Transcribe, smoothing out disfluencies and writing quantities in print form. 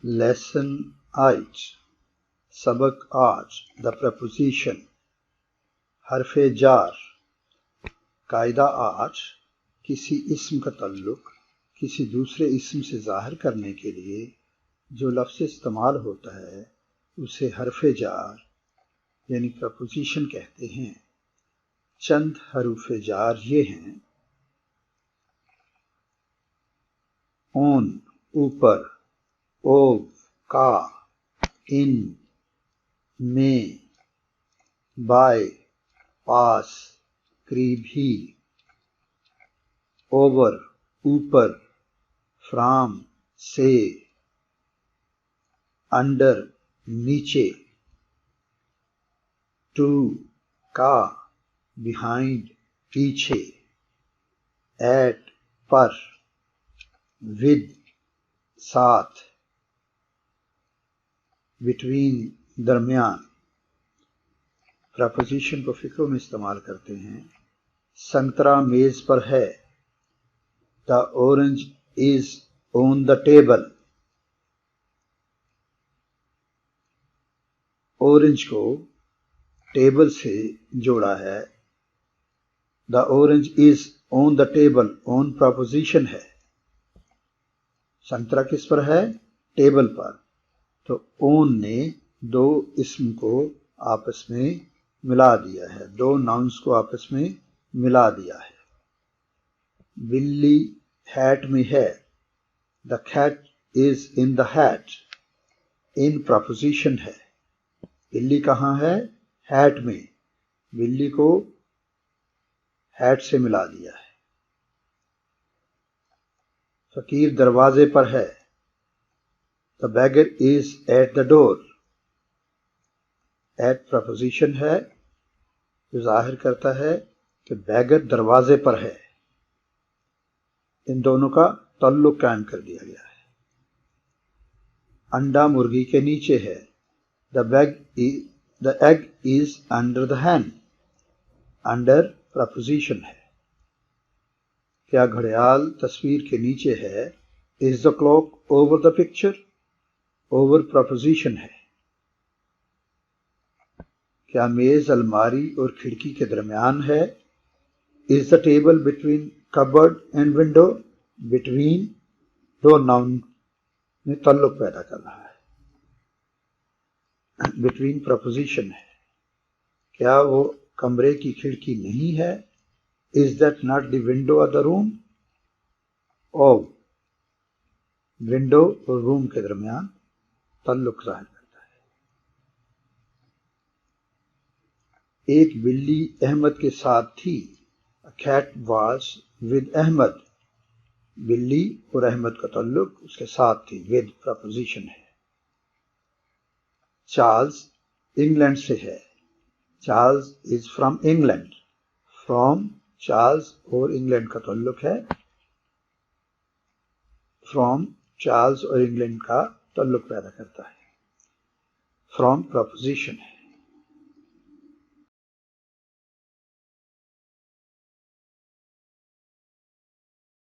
Lesson 8 सबक 8 the preposition हरफ़े jar. कायदा 8 किसी इस्म का ताल्लुक किसी दूसरे इस्म से ज़ाहिर करने के लिए जो लफ्ज़ इस्तेमाल होता है उसे हरफ़े जार यानी प्रपोजिशन कहते हैं। चंद हरूफ़े जार ये हैं: ऑन ऊपर, ओव का, इन में, बाय पास करीब ही, ओवर ऊपर, फ्रॉम से, अंडर नीचे, टू का, बिहाइंड पीछे, एट पर, विद साथ, बिटवीन दरमियान। प्रपोजिशन को फिक्रों में इस्तेमाल करते हैं। संतरा मेज पर है। The orange is on the table. Orange को टेबल से जोड़ा है। The orange is on the table, on preposition है। संतरा किस पर है? टेबल पर। तो ऑन ने दो इस्म को आपस में मिला दिया है, दो नाउन्स को आपस में मिला दिया है। बिल्ली हैट में है। The cat is in the hat, in preposition है। बिल्ली कहाँ है? हैट में। बिल्ली को हैट से मिला दिया है। फकीर दरवाजे पर है। The beggar is at the door. At preposition है जो जाहिर करता है कि बैगर दरवाजे पर है। इन दोनों का ताल्लुक कायम कर दिया गया है। अंडा मुर्गी के नीचे है। The egg is under the Hahn, under preposition है। क्या घड़ियाल तस्वीर के नीचे है? Is the clock over the picture, over preposition है। क्या मेज अलमारी और खिड़की के दरमियान है? Is the table between cupboard and window, between दो नाउन में ताल्लुक पैदा कर रहा है। बिटवीन प्रपोजिशन है। क्या वो कमरे की खिड़की नहीं है? Is that not the window of the room? और विंडो और रूम के दरमियान ताल्लुक जाहिर करता है। एक बिल्ली अहमद के साथ थी। A cat was with Ahmad. बिल्ली और अहमद का ताल्लुक उसके साथ थी, विद प्रपोजिशन है। चार्ल्स इंग्लैंड से है। Charles is from England. From Charles और इंग्लैंड का ताल्लुक है। फ्रॉम चार्ल्स और इंग्लैंड का ताल्लुक पैदा करता है। फ्रॉम प्रपोजिशन है।